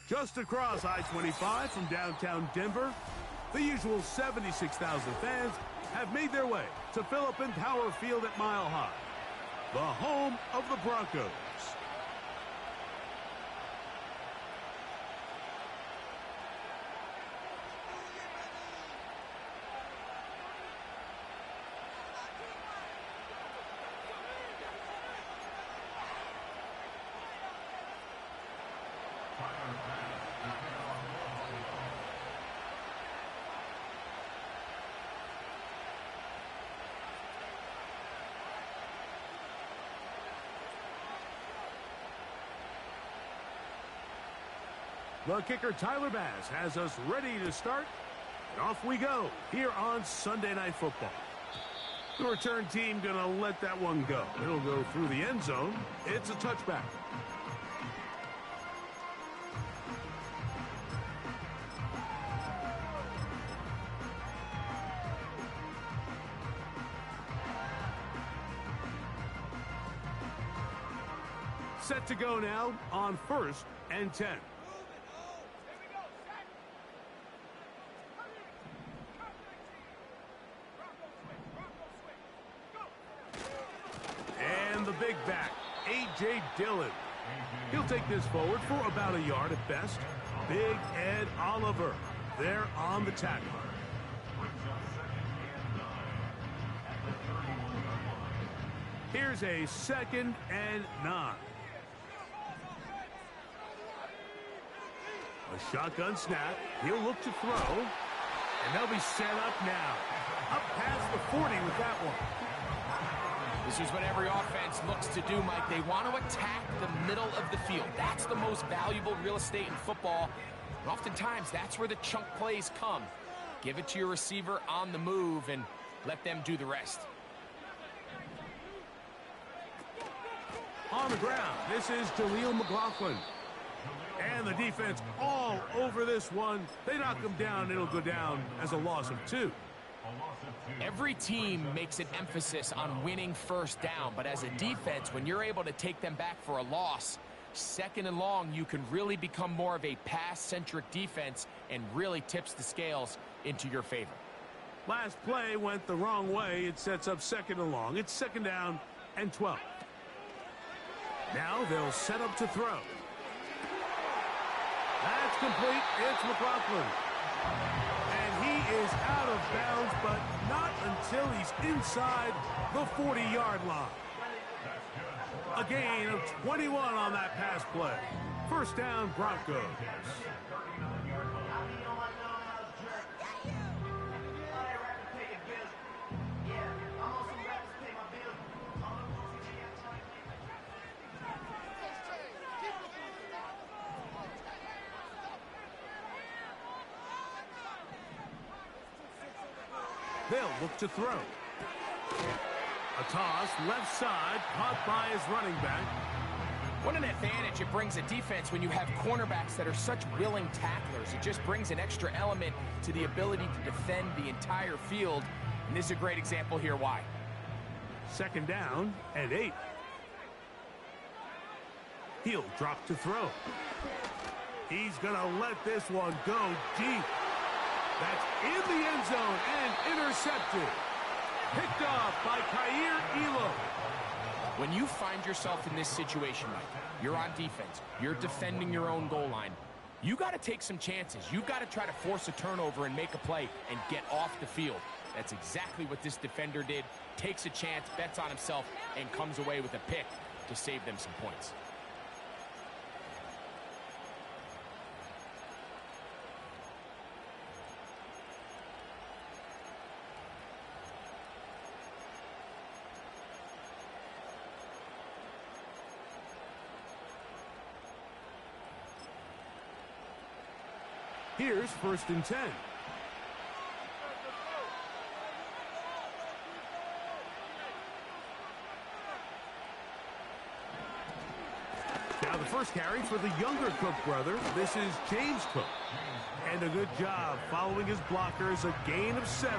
Just across I-25 from downtown Denver, the usual 76,000 fans have made their way to Philip and Power Field at Mile High, the home of the Broncos. The kicker, Tyler Bass, has us ready to start. And off we go here on Sunday Night Football. The return team going to let that one go. It'll go through the end zone. It's a touchback. Set to go now on 1st and 10. And the big back, A.J. Dillon. He'll take this forward for about a yard at best. Big Ed Oliver there on the tackle. Here's a 2nd and 9. A shotgun snap. He'll look to throw. And they'll be set up now. Up past the 40 with that one. This is what every offense looks to do, Mike. They want to attack the middle of the field. That's the most valuable real estate in football. And oftentimes, that's where the chunk plays come. Give it to your receiver on the move and let them do the rest. On the ground, this is Jaleel McLaughlin. And the defense all over this one. They knock him down. It'll go down as a loss of 2. Every team makes an emphasis on winning first down, but as a defense, when you're able to take them back for a loss, 2nd and long, you can really become more of a pass-centric defense and really tips the scales into your favor. Last play went the wrong way. It sets up 2nd and long. It's 2nd down and 12. Now they'll set up to throw. That's complete. It's McLaughlin. And he is out of bounds, but not until he's inside the 40-yard line. A gain of 21 on that pass play. First down, Broncos. They'll look to throw. A toss, left side, caught by his running back. What an advantage it brings a defense when you have cornerbacks that are such willing tacklers. It just brings an extra element to the ability to defend the entire field. And this is a great example here why. 2nd down and 8. He'll drop to throw. He's going to let this one go deep. That's in the end zone and intercepted. Picked off by Kaiir Elam. When you find yourself in this situation, Mike, you're on defense, you're defending your own goal line, you got to take some chances. You've got to try to force a turnover and make a play and get off the field. That's exactly what this defender did. Takes a chance, bets on himself, and comes away with a pick to save them some points. Here's 1st and 10. Now the first carry for the younger Cook brother. This is James Cook. And a good job following his blockers. A gain of 7.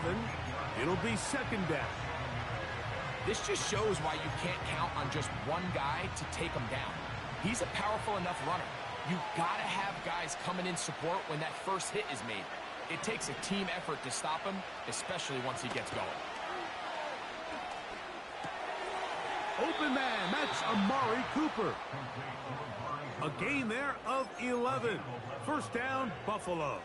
It'll be 2nd down. This just shows why you can't count on just one guy to take him down. He's a powerful enough runner. You gotta have guys coming in support when that first hit is made. It takes a team effort to stop him, especially once he gets going. Open man, that's Amari Cooper. A gain there of 11. First down, Buffalo.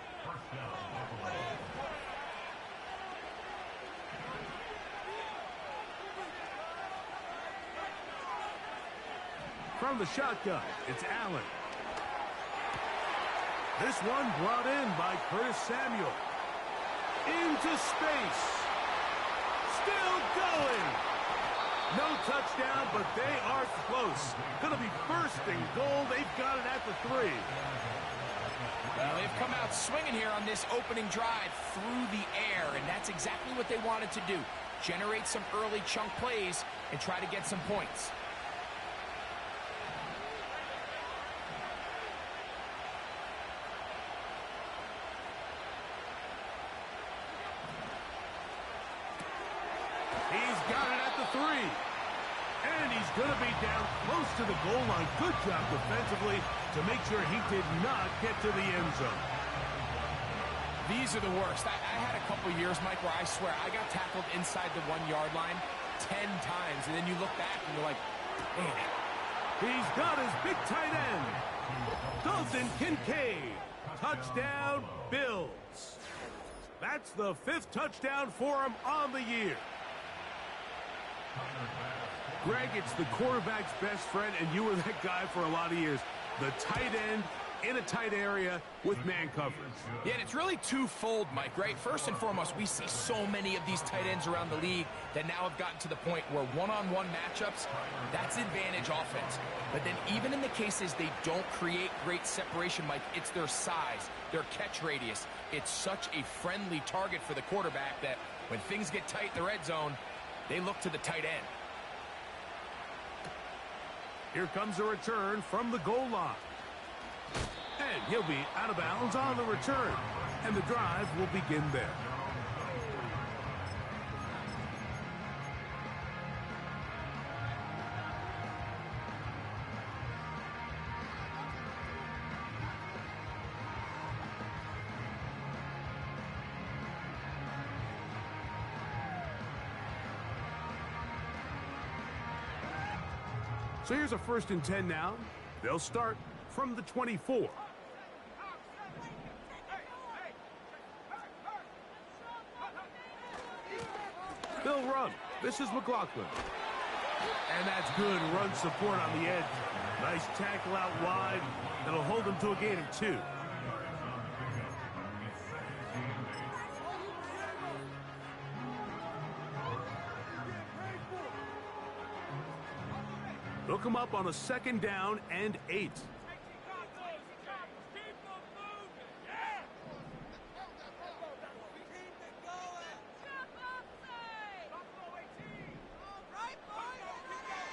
From the shotgun, it's Allen. This one brought in by Curtis Samuel. Into space. Still going. No touchdown, but they are close. Going to be first and goal. They've got it at the 3. Well, they've come out swinging here on this opening drive through the air, and that's exactly what they wanted to do. Generate some early chunk plays and try to get some points. He's got it at the 3. And he's going to be down close to the goal line. Good job defensively to make sure he did not get to the end zone. These are the worst. I had a couple years, Mike, where I swear I got tackled inside the 1-yard line 10 times. And then you look back and you're like, man. He's got his big tight end. Dalton Kincaid. Touchdown, Bills. That's the 5th touchdown for him on the year. Greg, it's the quarterback's best friend, and you were that guy for a lot of years. The tight end in a tight area with man coverage. Yeah, and it's really twofold, Mike, right? First and foremost, we see so many of these tight ends around the league that now have gotten to the point where one-on-one matchups, that's advantage offense. But then even in the cases they don't create great separation, Mike, it's their size, their catch radius. It's such a friendly target for the quarterback that when things get tight in the red zone, they look to the tight end. Here comes a return from the goal line. And he'll be out of bounds on the return. And the drive will begin there. So here's a 1st and 10 now. They'll start from the 24. They'll run. This is McLaughlin. And that's good run support on the edge. Nice tackle out wide. That'll hold them to a gain of 2. They'll come up on a 2nd down and 8.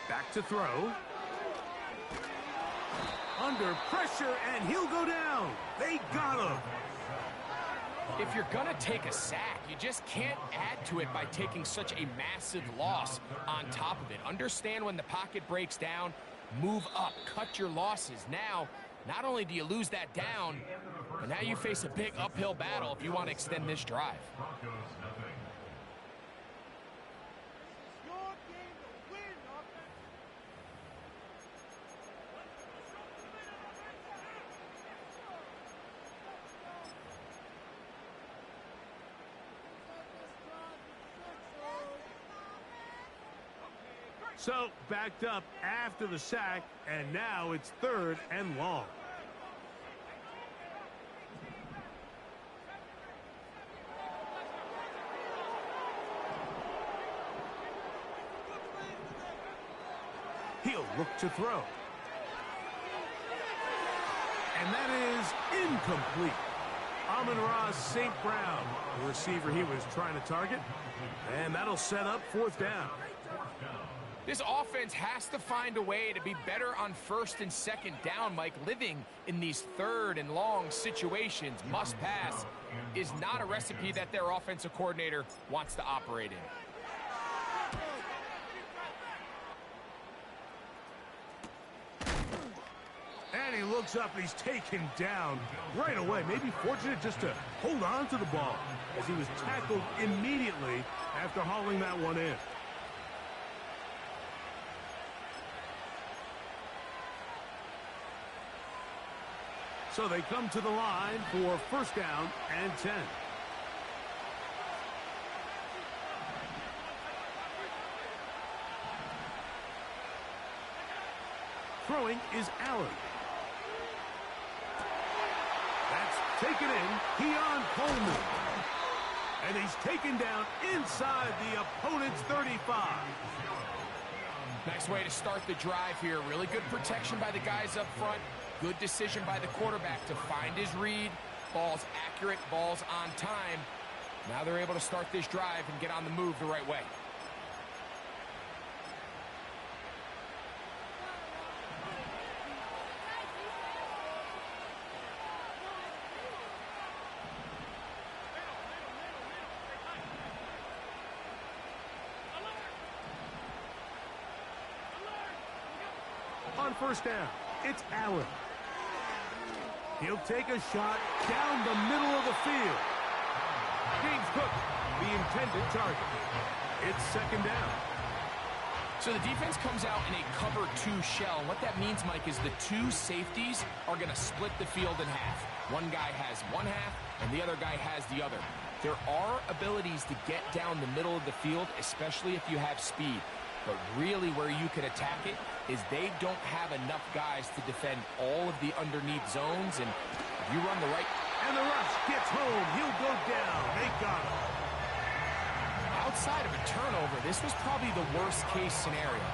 Back to throw. Under pressure, and he'll go down. They got him. If you're going to take a sack, you just can't add to it by taking such a massive loss on top of it. Understand when the pocket breaks down, move up, cut your losses. Now, not only do you lose that down, but now you face a big uphill battle if you want to extend this drive. So, backed up after the sack, and now it's 3rd and long. He'll look to throw. And that is incomplete. Amon-Ra St. Brown, the receiver he was trying to target. And that'll set up 4th down. This offense has to find a way to be better on 1st and 2nd down, Mike. Living in these 3rd and long situations, must pass, is not a recipe that their offensive coordinator wants to operate in. And he looks up and he's taken down right away. Maybe fortunate just to hold on to the ball as he was tackled immediately after hauling that one in. So they come to the line for first down and 10. Throwing is Allen. That's taken in. Keon Coleman. And he's taken down inside the opponent's 35. Nice way to start the drive here. Really good protection by the guys up front. Good decision by the quarterback to find his read. Ball's accurate, ball's on time. Now they're able to start this drive and get on the move the right way. On first down, it's Allen. He'll take a shot down the middle of the field. James Cook, the intended target. It's second down. So the defense comes out in a cover 2 shell. What that means, Mike, is the 2 safeties are going to split the field in half. One guy has one half, and the other guy has the other. There are abilities to get down the middle of the field, especially if you have speed. But really where you can attack it is they don't have enough guys to defend all of the underneath zones. And if you run the right... And the rush gets home. He'll go down. They got him. Outside of a turnover, this was probably the worst-case scenario.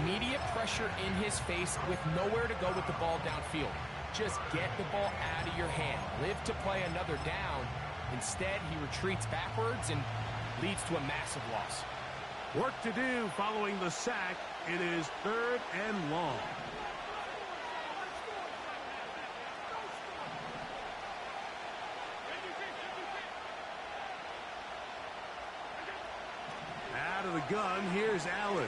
Immediate pressure in his face with nowhere to go with the ball downfield. Just get the ball out of your hand. Live to play another down. Instead, he retreats backwards and leads to a massive loss. Work to do following the sack. It is third and long. Out of the gun, here's Allen.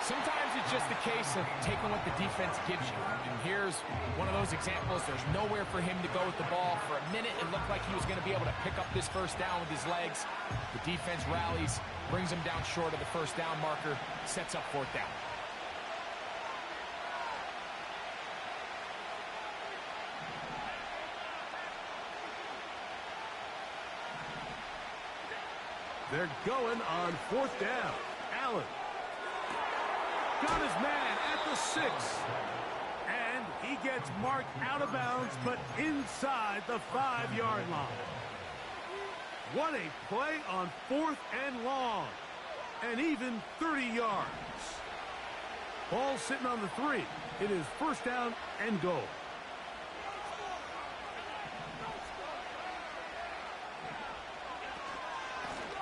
Sometimes it's just a case of taking what the defense gives you. And here's one of those examples. There's nowhere for him to go with the ball. For a minute, it looked like he was going to be able to pick up this first down with his legs. The defense rallies, brings him down short of the first down marker, sets up fourth down. They're going on fourth down. Allen got his man at the 6. And he gets marked out of bounds, but inside the 5-yard line. What a play on fourth and long. And even 30 yards. Ball sitting on the 3. It is first down and goal.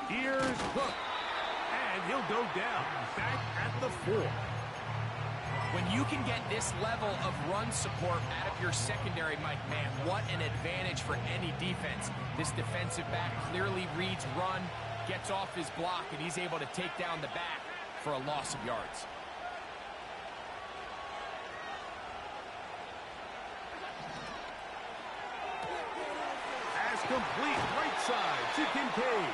Here's Cook. And he'll go down. Back at the 4. When you can get this level of run support out of your secondary, Mike, man, what an advantage for any defense. This defensive back clearly reads run, gets off his block, and he's able to take down the back for a loss of yards. Pass complete, right side to Kincaid.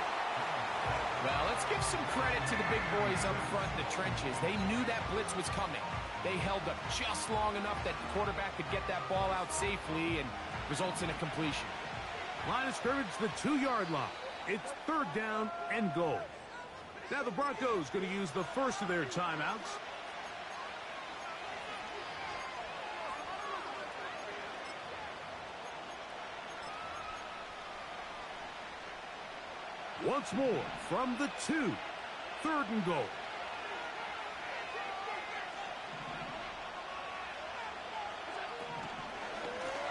Well, let's give some credit to the big boys up front in the trenches. They knew that blitz was coming. They held up just long enough that the quarterback could get that ball out safely and results in a completion. Line of scrimmage, the 2-yard line. It's third down and goal. Now the Broncos going to use the first of their timeouts. Once more from the 2. Third and goal.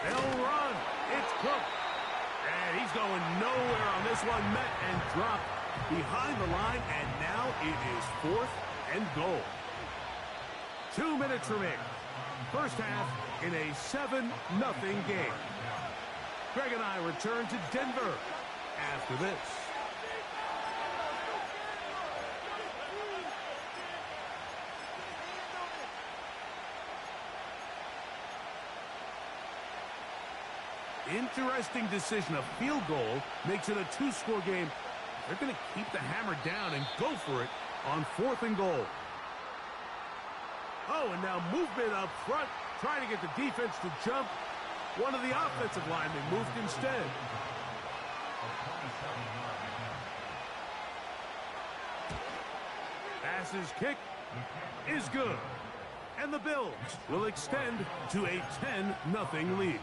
They'll run. It's Cook. And he's going nowhere on this one. Met and dropped behind the line. And now it is fourth and goal. 2 minutes remaining. First half in a 7-0 game. Greg and I return to Denver after this. Interesting decision. A field goal makes it a two-score game. They're going to keep the hammer down and go for it on 4th and goal. Oh, and now movement up front, trying to get the defense to jump. One of the offensive linemen moved instead. Pass's kick is good. And the Bills will extend to a 10-0 lead.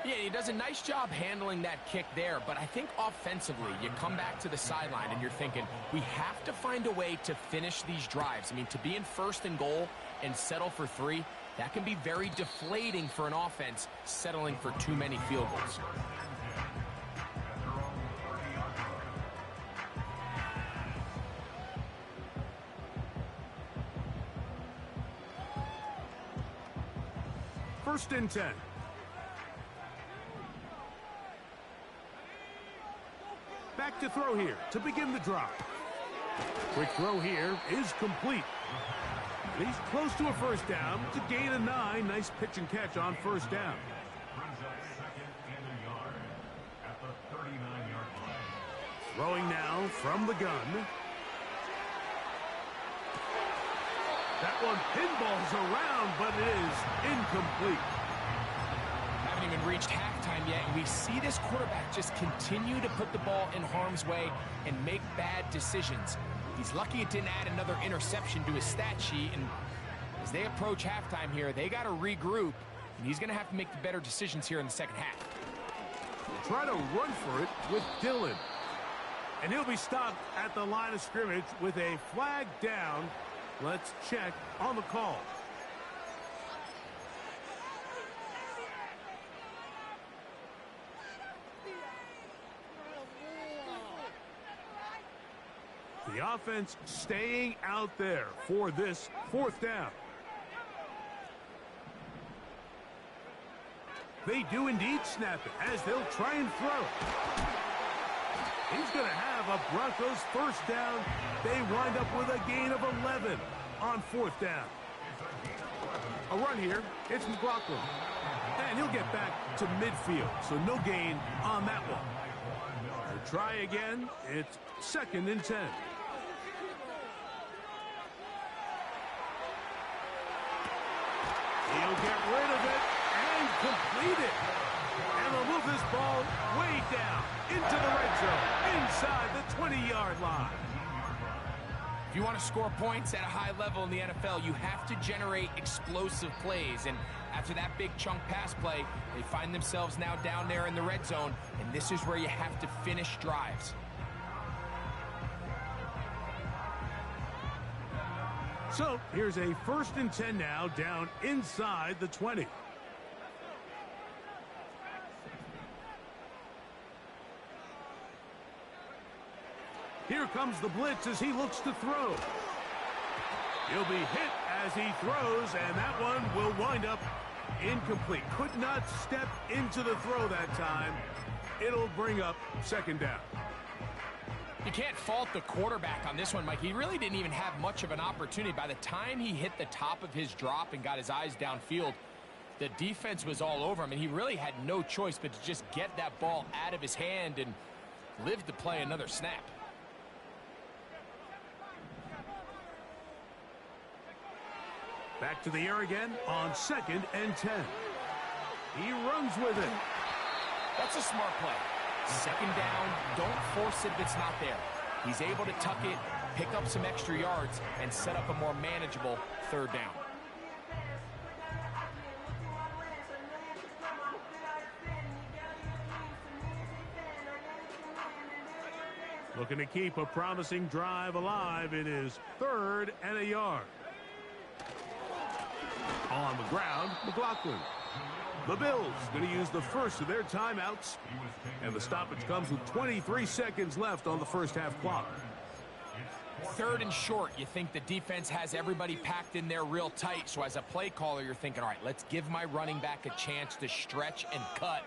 Yeah, he does a nice job handling that kick there, but I think offensively, you come back to the sideline and you're thinking, we have to find a way to finish these drives. I mean, to be in 1st and goal and settle for 3, that can be very deflating for an offense settling for too many field goals. First and 10. Back to throw here to begin the drive. Quick throw here is complete. He's close to a first down to gain a 9. Nice pitch and catch on first down. Throwing now from the gun. That one pinballs around, but it is incomplete. Haven't even reached halftime yet, and we see this quarterback just continue to put the ball in harm's way and make bad decisions. He's lucky it didn't add another interception to his stat sheet, and as they approach halftime here, they got to regroup, and he's going to have to make the better decisions here in the second half. Try to run for it with Dillon. And he'll be stopped at the line of scrimmage with a flag down. Let's check on the call. The offense staying out there for this 4th down. They do indeed snap it as they'll try and throw. He's going to have a Broncos first down. They wind up with a gain of 11 on 4th down. A run here. It's McLaughlin. And he'll get back to midfield, so no gain on that one. They'll try again. It's 2nd and 10. He'll get rid of it and complete it. And they'll move this ball way down into the red zone, inside the 20-yard line. If you want to score points at a high level in the NFL, you have to generate explosive plays. And after that big chunk pass play, they find themselves now down there in the red zone, and this is where you have to finish drives. So here's a 1st and 10 now, down inside the 20. Here comes the blitz as he looks to throw. He'll be hit as he throws, and that one will wind up incomplete. Could not step into the throw that time. It'll bring up 2nd down. You can't fault the quarterback on this one, Mike. He really didn't even have much of an opportunity. By the time he hit the top of his drop and got his eyes downfield, the defense was all over him, and he really had no choice but to just get that ball out of his hand and live to play another snap. Back to the air again on 2nd and 10. He runs with it. That's a smart play. 2nd down, don't force it if it's not there. He's able to tuck it, pick up some extra yards, and set up a more manageable 3rd down. Looking to keep a promising drive alive. It is 3rd and a yard. On the ground, McLaughlin. The Bills going to use the first of their timeouts. And the stoppage comes with 23 seconds left on the first half clock. 3rd and short. You think the defense has everybody packed in there real tight. So as a play caller, you're thinking, all right, let's give my running back a chance to stretch and cut.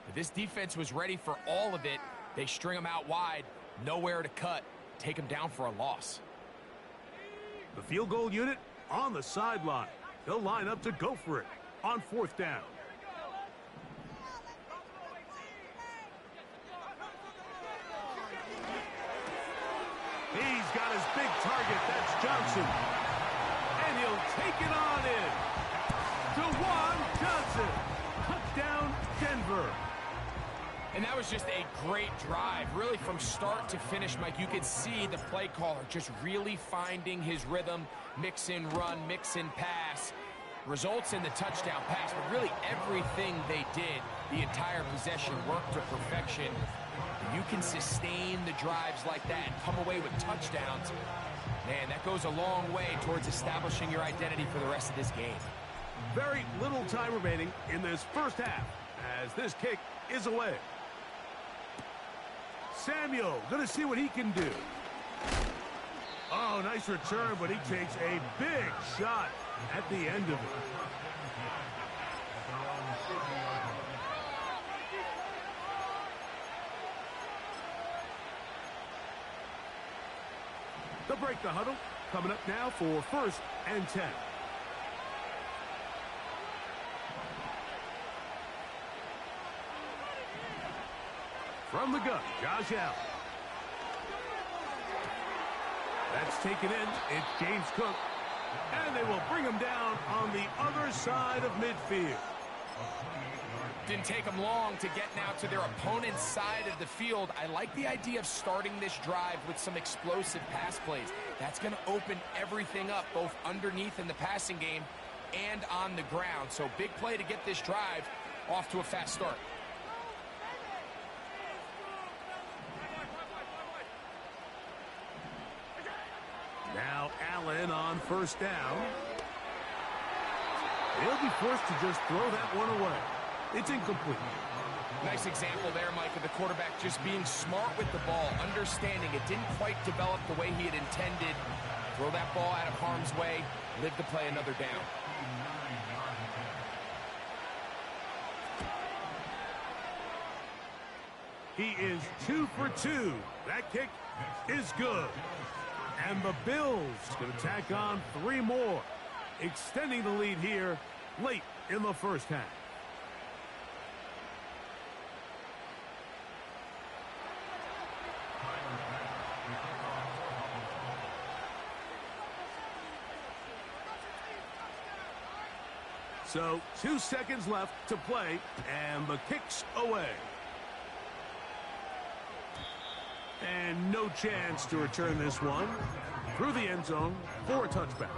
But this defense was ready for all of it. They string them out wide. Nowhere to cut. Take them down for a loss. The field goal unit on the sideline. They'll line up to go for it on 4th down. He's got his big target. That's Johnson. And he'll take it on in. DeJuan Johnson. Touchdown, Denver. And that was just a great drive. Really, from start to finish, Mike, you could see the play caller just really finding his rhythm. Mix in run, mix in pass. Results in the touchdown pass, but really everything they did, the entire possession worked to perfection. You can sustain the drives like that and come away with touchdowns. Man, that goes a long way towards establishing your identity for the rest of this game. Very little time remaining in this first half as this kick is away. Samuel going to see what he can do. Oh, nice return, but he takes a big shot at the end of it. They'll break the huddle. Coming up now for 1st and 10. From the gun, Josh Allen. That's taken in. It's James Cook. And they will bring him down on the other side of midfield. Didn't take them long to get now to their opponent's side of the field. I like the idea of starting this drive with some explosive pass plays. That's going to open everything up, both underneath in the passing game and on the ground. So big play to get this drive off to a fast start. Now Allen on 1st down. He'll be forced to just throw that one away. It's incomplete. Nice example there, Mike, of the quarterback just being smart with the ball, understanding it didn't quite develop the way he had intended. Throw that ball out of harm's way, live to play another down. He is 2 for 2. That kick is good. And the Bills going to tack on 3 more, extending the lead here late in the first half. So 2 seconds left to play, and the kick's away. And no chance to return this one through the end zone for a touchback.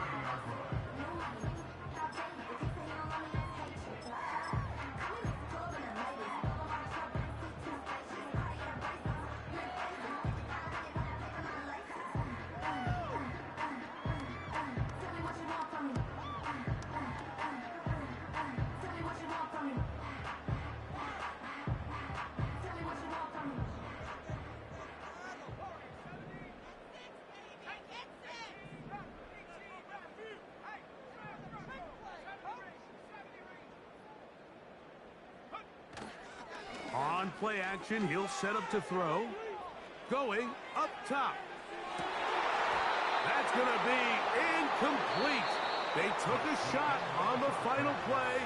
On play action, he'll set up to throw. Going up top. That's going to be incomplete. They took a shot on the final play.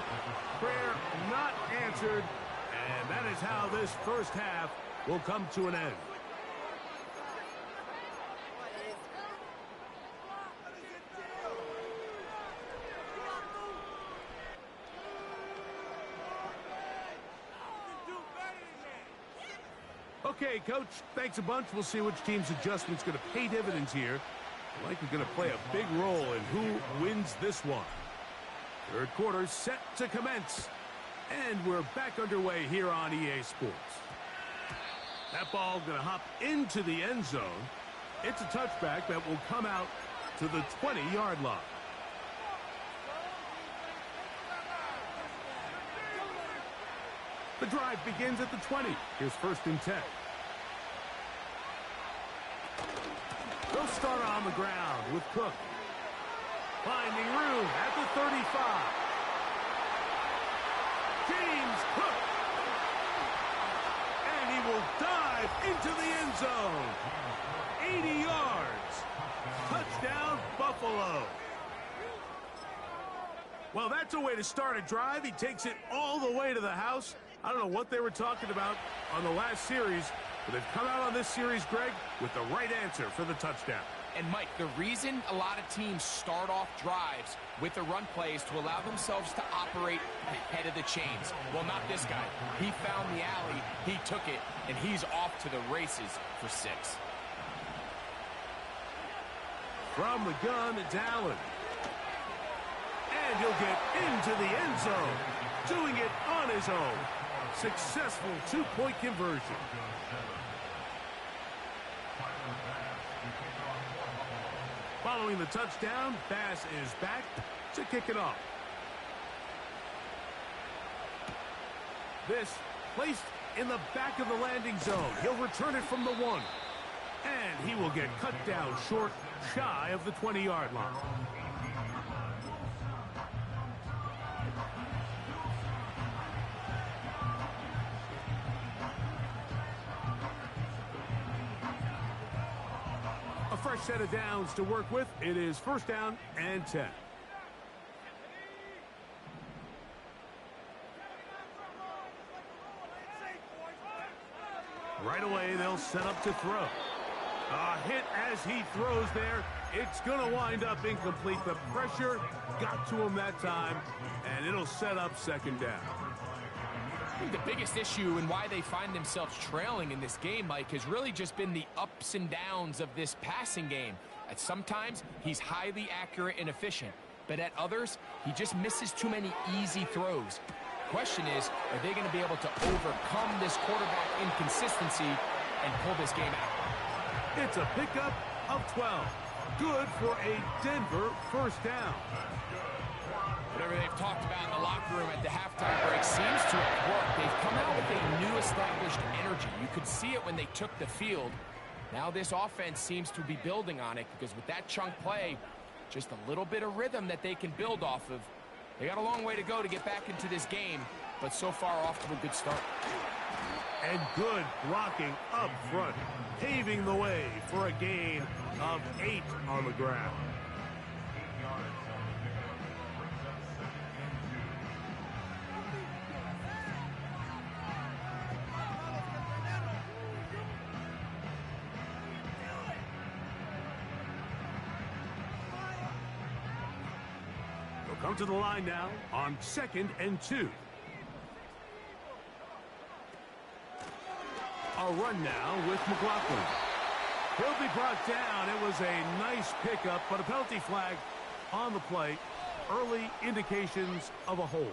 Prayer not answered. And that is how this first half will come to an end. Okay, Coach, thanks a bunch. We'll see which team's adjustment's going to pay dividends here. I like it's going to play a big role in who wins this one. Third quarter set to commence. And we're back underway here on EA Sports. That ball going to hop into the end zone. It's a touchback that will come out to the 20-yard line. The drive begins at the 20. Here's 1st and 10. They'll start on the ground with Cook. Finding room at the 35. James Cook. And he will dive into the end zone. 80 yards. Touchdown, Buffalo. Well, that's a way to start a drive. He takes it all the way to the house. I don't know what they were talking about on the last series, But they've come out on this series, Greg, with the right answer for the touchdown. And, Mike, the reason a lot of teams start off drives with a run play is to allow themselves to operate ahead of the chains. Well, not this guy. He found the alley, he took it, and he's off to the races for 6. From the gun, it's Allen. And he'll get into the end zone, doing it on his own. Successful 2-point conversion. Following the touchdown, Bass is back to kick it off. This placed in the back of the landing zone. He'll return it from the 1. And he will get cut down short, shy of the 20-yard line. A fresh set of downs to work with. It is 1st down and 10. Right away, they'll set up to throw. A hit as he throws there. It's going to wind up incomplete. The pressure got to him that time, and it'll set up 2nd down. I think the biggest issue and why they find themselves trailing in this game, Mike, has really just been the ups and downs of this passing game. At sometimes, he's highly accurate and efficient, but at others, he just misses too many easy throws. Question is, are they going to be able to overcome this quarterback inconsistency and pull this game out? It's a pickup of 12. Good for a Denver 1st down. Whatever they've talked about in the locker room at the halftime break seems to have worked. They've come out with a new established energy. You could see it when they took the field. Now this offense seems to be building on it because with that chunk play, just a little bit of rhythm that they can build off of. They got a long way to go to get back into this game, but so far off to a good start. And good blocking up front, paving the way for a gain of 8 on the ground. They'll come to the line now on 2nd and 2. A run now with McLaughlin. He'll be brought down. It was a nice pickup, but a penalty flag on the play. Early indications of a hold.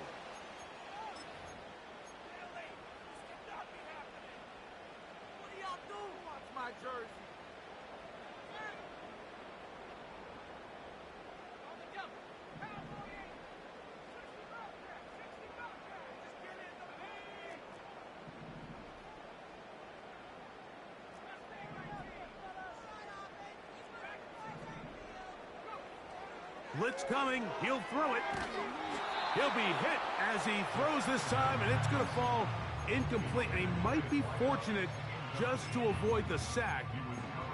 Blitz coming. He'll throw it. He'll be hit as he throws this time, and it's going to fall incomplete. And he might be fortunate just to avoid the sack,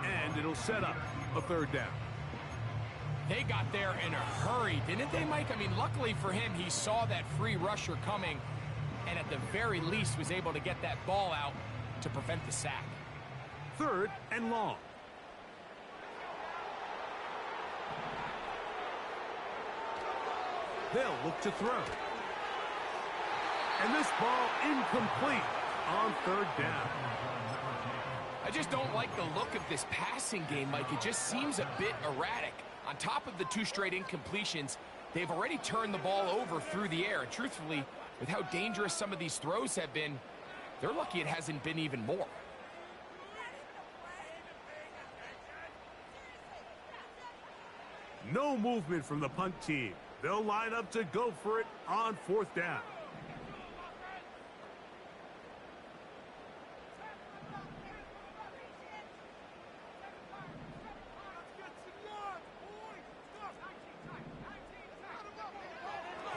and it'll set up a 3rd down. They got there in a hurry, didn't they, Mike? I mean, luckily for him, he saw that free rusher coming, and at the very least was able to get that ball out to prevent the sack. 3rd and long. They'll look to throw. And this ball incomplete on 3rd down. I just don't like the look of this passing game, Mike. It just seems a bit erratic. On top of the 2 straight incompletions, they've already turned the ball over through the air. And truthfully, with how dangerous some of these throws have been, they're lucky it hasn't been even more. No movement from the punt team. They'll line up to go for it on 4th down.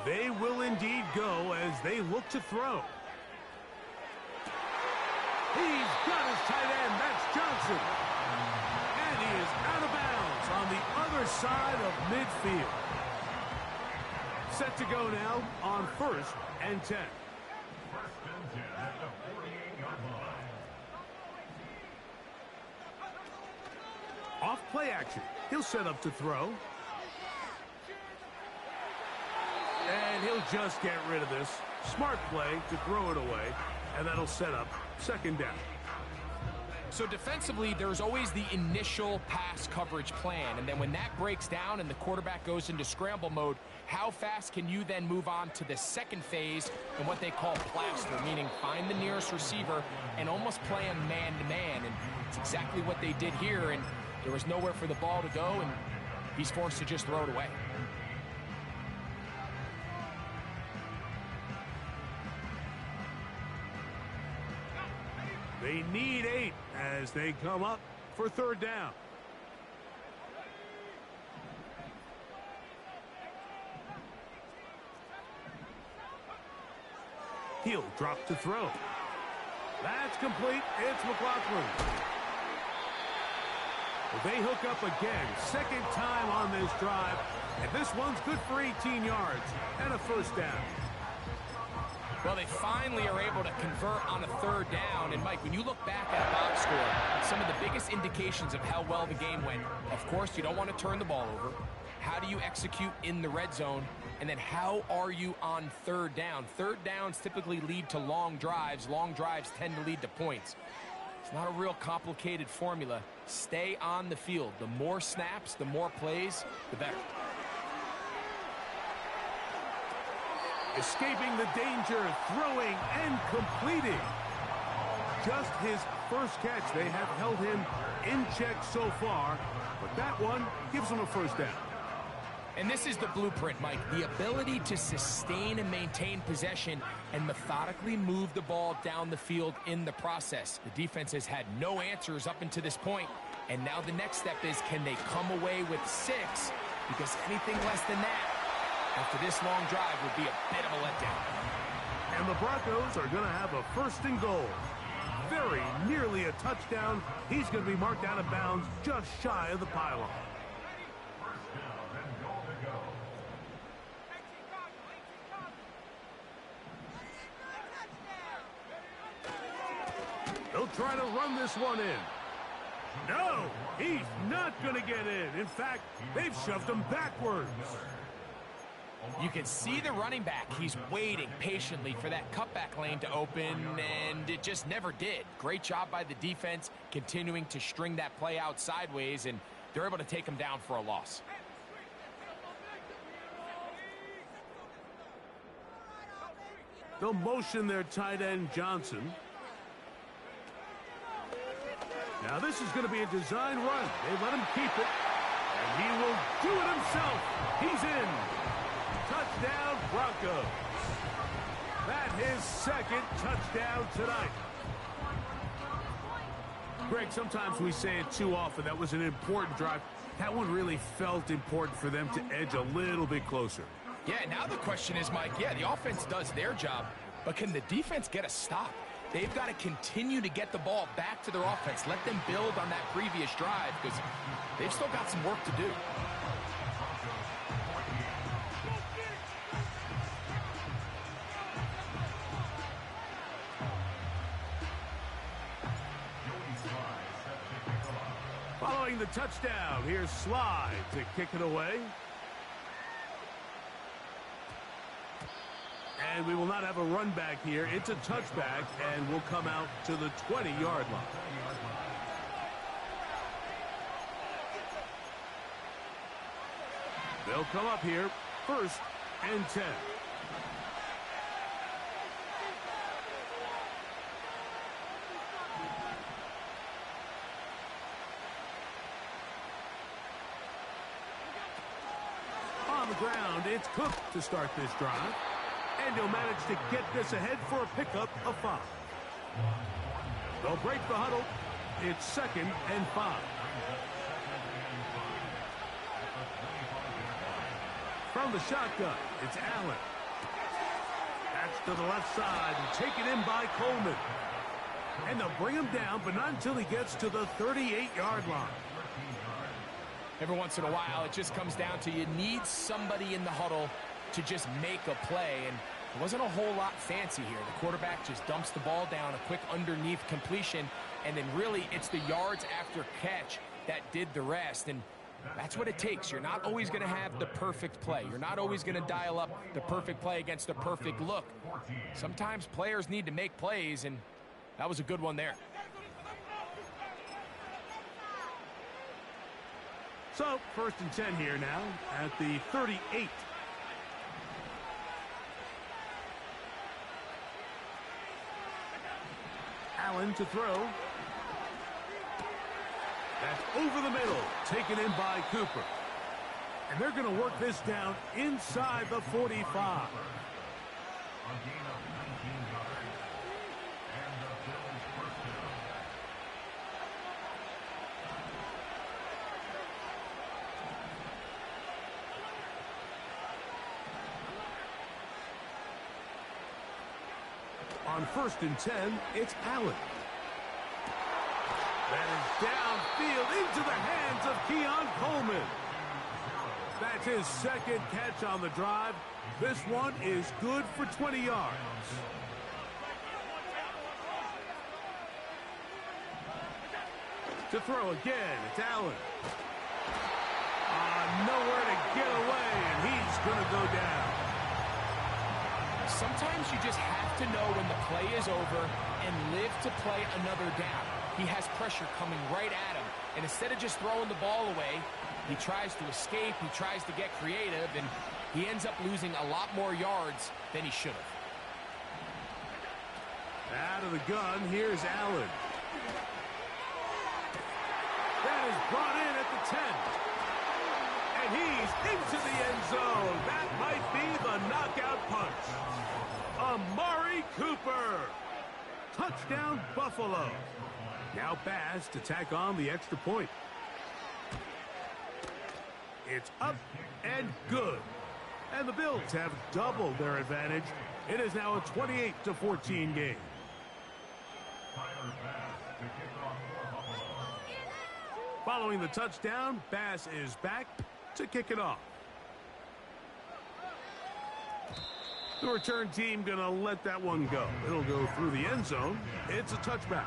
They will indeed go as they look to throw. He's got his tight end. That's Johnson. And he is out of bounds on the other side of midfield. Set to go now on 1st and 10. Off play action. He'll set up to throw. And he'll just get rid of this. Smart play to throw it away. And that'll set up second down. So defensively, there's always the initial pass coverage plan. And then when that breaks down and the quarterback goes into scramble mode, how fast can you then move on to the second phase and what they call plaster, meaning find the nearest receiver and almost play him man-to-man. And it's exactly what they did here. And there was nowhere for the ball to go, and he's forced to just throw it away. They need 8 as they come up for third down. He'll drop to throw. That's complete. It's McLaughlin. They hook up again. Second time on this drive. And this one's good for 18 yards and a first down. Well, they finally are able to convert on a third down. And, Mike, when you look back at a box score, some of the biggest indications of how well the game went, of course, you don't want to turn the ball over. How do you execute in the red zone? And then how are you on third down? Third downs typically lead to long drives. Long drives tend to lead to points. It's not a real complicated formula. Stay on the field. The more snaps, the more plays, the better. Escaping the danger, throwing and completing. Just his first catch. They have held him in check so far, but that one gives him a first down. And this is the blueprint, Mike. The ability to sustain and maintain possession and methodically move the ball down the field in the process. The defense has had no answers up until this point, and now the next step is, can they come away with 6? Because anything less than that after this long drive would be a bit of a letdown. And the Broncos are going to have a first and goal. Very nearly a touchdown. He's going to be marked out of bounds just shy of the pylon. They'll try to run this one in. No, he's not going to get in. In fact, they've shoved him backwards. You can see the running back. He's waiting patiently for that cutback lane to open, and it just never did. Great job by the defense continuing to string that play out sideways, and they're able to take him down for a loss. They'll motion their tight end, Johnson. Now this is going to be a design run. They let him keep it, and he will do it himself. He's in. Touchdown, Broncos. That's his second touchdown tonight. Greg, sometimes we say it too often. That was an important drive. That one really felt important for them to edge a little bit closer. Yeah, now the question is, Mike, yeah, the offense does their job, but can the defense get a stop? They've got to continue to get the ball back to their offense. Let them build on that previous drive because they've still got some work to do. Following the touchdown, here's Slide to kick it away. And we will not have a run back here. It's a touchback, and we'll come out to the 20-yard line. They'll come up here, 1st and 10. On the ground, it's Cook to start this drive. And he'll manage to get this ahead for a pickup of 5. They'll break the huddle. It's 2nd and 5. From the shotgun, it's Allen. That's to the left side and taken in by Coleman. And they'll bring him down, but not until he gets to the 38-yard line. Every once in a while, it just comes down to you need somebody in the huddle to just make a play, and it wasn't a whole lot fancy here. The quarterback just dumps the ball down, a quick underneath completion, and then really it's the yards after catch that did the rest, and that's what it takes. You're not always going to have the perfect play. You're not always going to dial up the perfect play against the perfect look. Sometimes players need to make plays, and that was a good one there. So, 1st and 10 here now at the 38. Allen to throw. That's over the middle, taken in by Cooper. And they're going to work this down inside the 45. On 1st and 10, it's Allen. That is downfield into the hands of Keon Coleman. That's his 2nd catch on the drive. This one is good for 20 yards. To throw again, it's Allen. Nowhere to get away, and he's going to go down. Sometimes you just have to know when the play is over and live to play another down. He has pressure coming right at him, and instead of just throwing the ball away, he tries to escape, he tries to get creative, and he ends up losing a lot more yards than he should have. Out of the gun, here's Allen. That is brought in at the 10. And he's into the end zone. That might be the knockout punch. Amari Cooper. Touchdown, Buffalo. Now Bass to tack on the extra point. It's up and good. And the Bills have doubled their advantage. It is now a 28-14 game. Following the touchdown, Bass is back to kick it off. The return team going to let that one go. It'll go through the end zone. It's a touchback.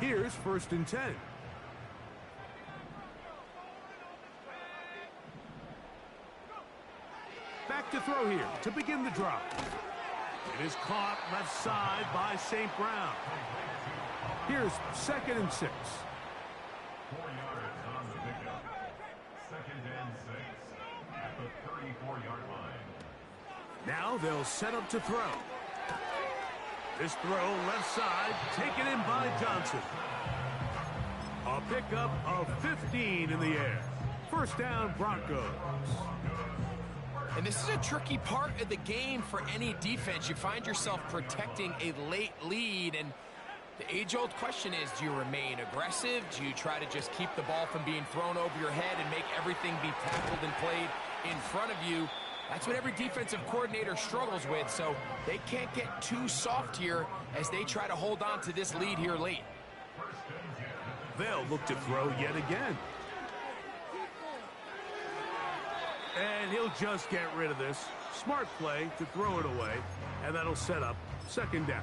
Here's 1st and 10. Back to throw here to begin the drive. It is caught left side by St. Brown. Here's 2nd and 6. 4 yards on the pickup. 2nd and 6 at the 34-yard line. Now they'll set up to throw. This throw left side taken in by Johnson. A pickup of 15 in the air. 1st down, Broncos. And this is a tricky part of the game for any defense. You find yourself protecting a late lead, and the age-old question is, do you remain aggressive? Do you try to just keep the ball from being thrown over your head and make everything be tackled and played in front of you? That's what every defensive coordinator struggles with, so they can't get too soft here as they try to hold on to this lead here late. They'll look to throw yet again. And he'll just get rid of this. Smart play to throw it away, and that'll set up 2nd down.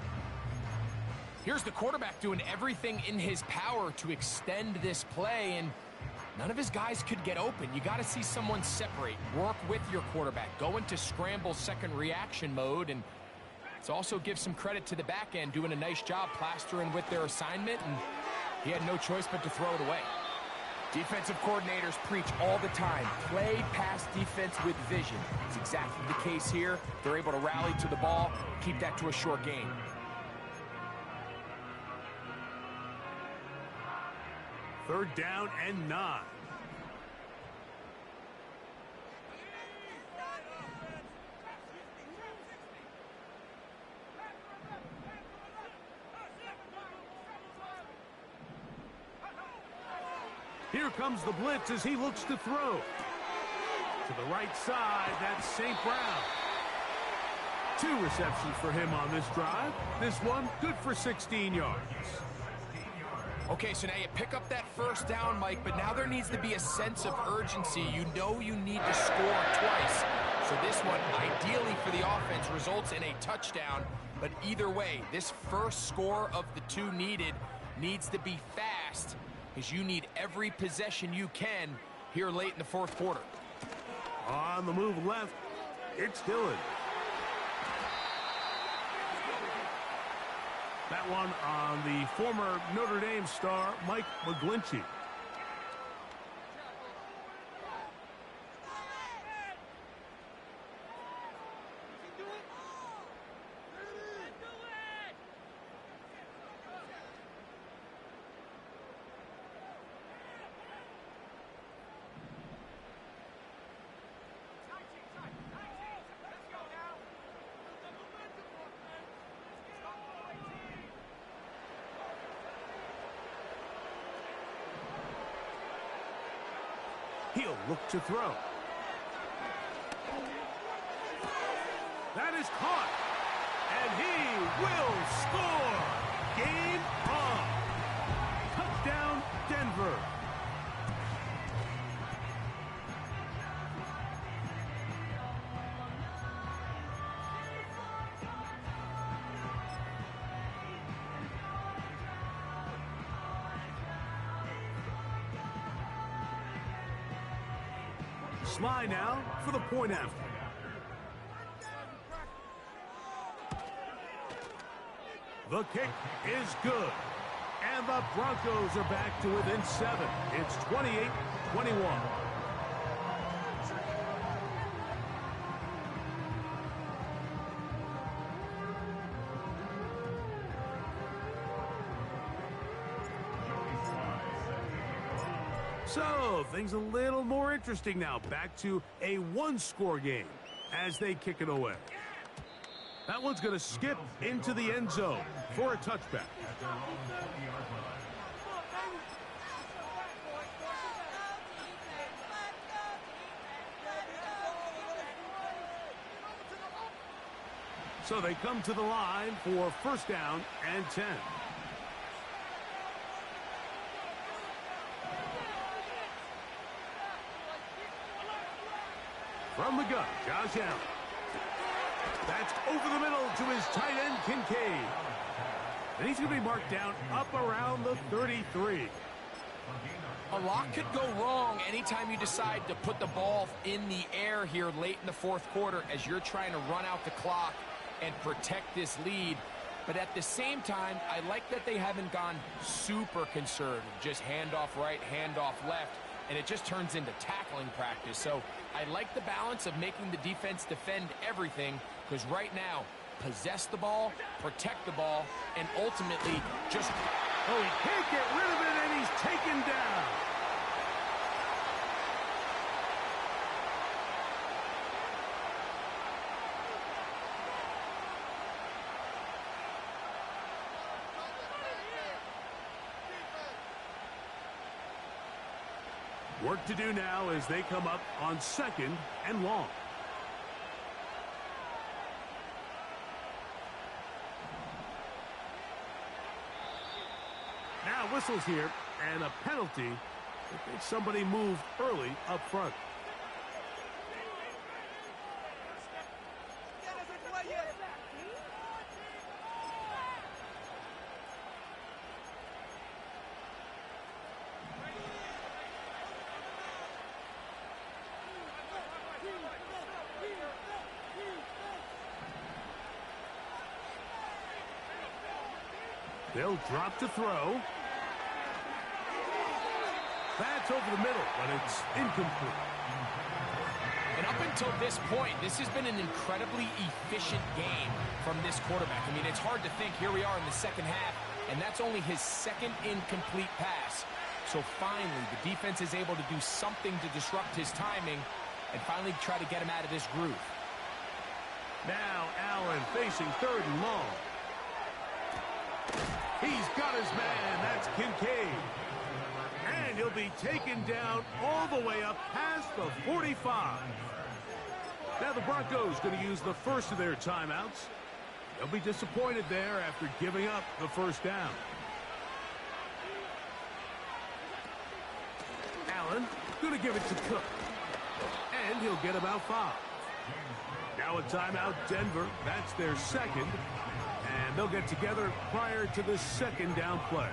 Here's the quarterback doing everything in his power to extend this play, and none of his guys could get open. You got to see someone separate, work with your quarterback, go into scramble second reaction mode, and it's also give some credit to the back end doing a nice job plastering with their assignment, and he had no choice but to throw it away. Defensive coordinators preach all the time, play pass defense with vision. It's exactly the case here. They're able to rally to the ball, keep that to a short game. Third down and 9. Here comes the blitz as he looks to throw. To the right side, that's St. Brown. 2 receptions for him on this drive. This one good for 16 yards. Okay, so now you pick up that first down, Mike, but now there needs to be a sense of urgency. You know you need to score twice. So this one, ideally for the offense, results in a touchdown. But either way, this first score of the two needed needs to be fast, because you need every possession you can here late in the fourth quarter. On the move left, it's Dillon. That one on the former Notre Dame star, Mike McGlinchey. He'll look to throw. That is caught. And he will score. Game on. Touchdown, Denver. Sly now for the point after. The kick is good. And the Broncos are back to within 7. It's 28-21. So, things a little more interesting now. Back to a one-score game as they kick it away. That one's going to skip into the end zone for a touchback. So they come to the line for first down and 10. From the gun, Josh Allen. That's over the middle to his tight end, Kincaid. And he's going to be marked down up around the 33. A lot could go wrong anytime you decide to put the ball in the air here late in the fourth quarter as you're trying to run out the clock and protect this lead. But at the same time, I like that they haven't gone super conservative. Just handoff right, handoff left. And it just turns into tackling practice. So I like the balance of making the defense defend everything, because right now, possess the ball, protect the ball, and ultimately just... Oh, he can't get rid of it, and he's taken down. Work to do now as they come up on second and long. Now whistles here, and a penalty if somebody moved early up front. They'll drop to throw. That's over the middle, but it's incomplete. And up until this point, this has been an incredibly efficient game from this quarterback. I mean, it's hard to think. Here we are in the second half, and that's only his second incomplete pass. So finally, the defense is able to do something to disrupt his timing and finally try to get him out of this groove. Now Allen facing third and long. He's got his man. That's Kincaid. And he'll be taken down all the way up past the 45. Now the Broncos going to use the first of their timeouts. They'll be disappointed there after giving up the first down. Allen, going to give it to Cook. And he'll get about 5. Now a timeout, Denver. That's their second. And they'll get together prior to the second down play.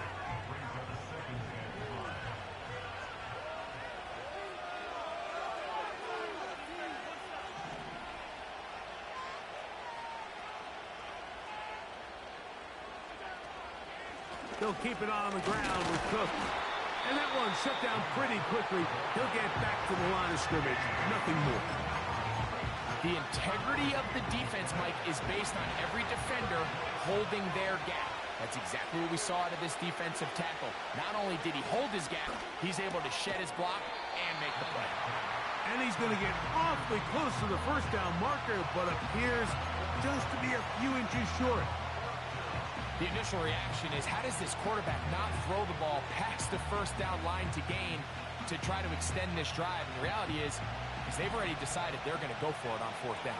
They'll keep it on the ground with Cook. And that one shut down pretty quickly. He'll get back to the line of scrimmage. Nothing more. The integrity of the defense, Mike, is based on every defender holding their gap. That's exactly what we saw out of this defensive tackle. Not only did he hold his gap, he's able to shed his block and make the play. And he's going to get awfully close to the first down marker, but appears just to be a few inches short. The initial reaction is, how does this quarterback not throw the ball past the first down line to gain to try to extend this drive? And the reality is they've already decided they're going to go for it on 4th down.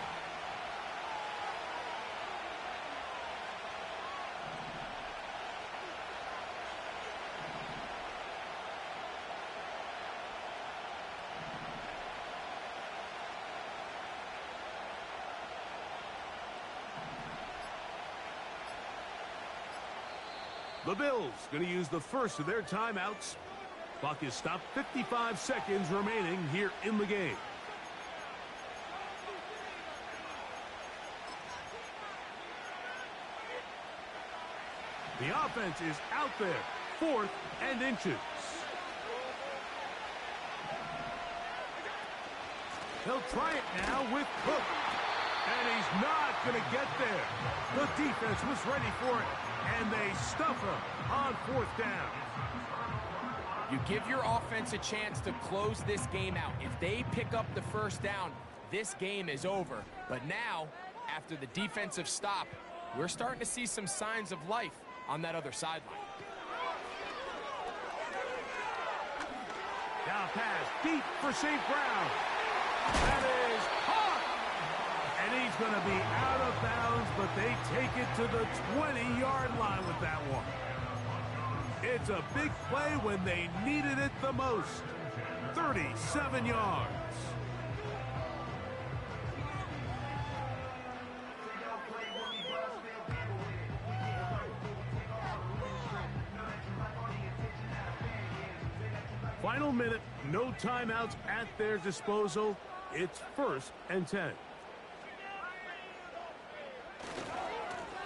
The Bills going to use the first of their timeouts. Clock is stopped, 55 seconds remaining here in the game. The offense is out there, 4th and inches. They'll try it now with Cook. And he's not going to get there. The defense was ready for it. And they stuff him on 4th down. You give your offense a chance to close this game out. If they pick up the first down, this game is over. But now, after the defensive stop, we're starting to see some signs of life on that other sideline. Now pass deep for St. Brown. That is caught. And he's going to be out of bounds, but they take it to the 20-yard line with that one. It's a big play when they needed it the most. 37 yards. Final minute, no timeouts at their disposal. It's 1st and 10.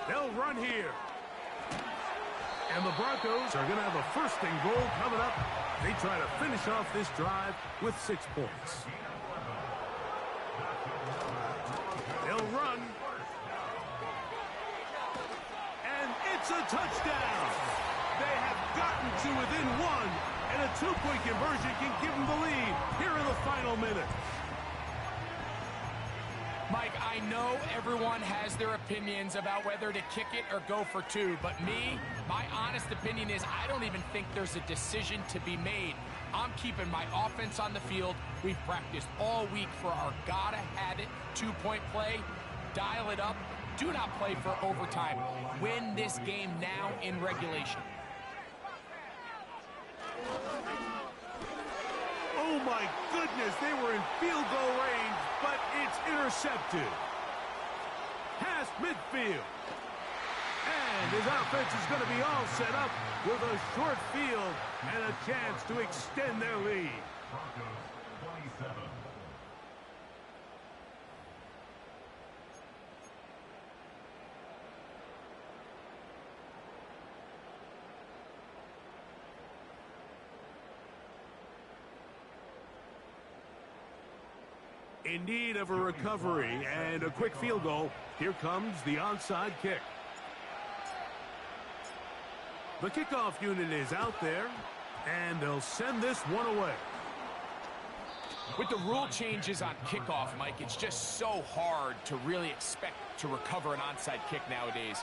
They'll run here. And the Broncos are going to have a 1st and goal coming up. They try to finish off this drive with 6 points. They'll run. And it's a touchdown. They have gotten to within 1. And a 2-point conversion can give them the lead here in the final minute. Mike, I know everyone has their opinions about whether to kick it or go for 2, but my honest opinion is I don't even think there's a decision to be made. I'm keeping my offense on the field. We've practiced all week for our gotta-have-it 2-point play. Dial it up. Do not play for overtime. Win this game now in regulation. Oh my goodness, they were in field goal range, but it's intercepted. Past midfield. And his offense is going to be all set up with a short field and a chance to extend their lead. Broncos 27. In need of a recovery and a quick field goal. Here comes the onside kick. The kickoff unit is out there, and they'll send this one away. With the rule changes on kickoff, Mike, it's just so hard to really expect to recover an onside kick nowadays.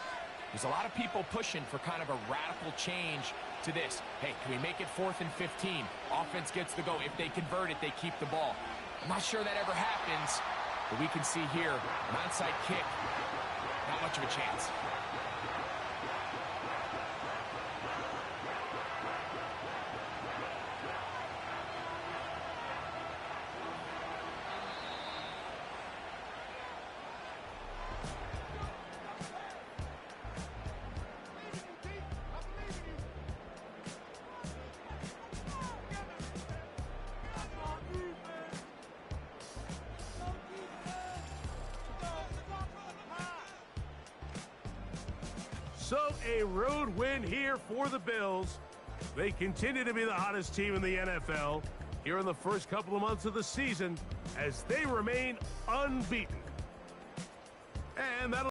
There's a lot of people pushing for kind of a radical change to this. Hey, can we make it 4th and 15? Offense gets the go. If they convert it, they keep the ball. I'm not sure that ever happens, but we can see here an onside kick. Not much of a chance. So a road win here for the Bills. They continue to be the hottest team in the NFL here in the first couple of months of the season as they remain unbeaten. And that'll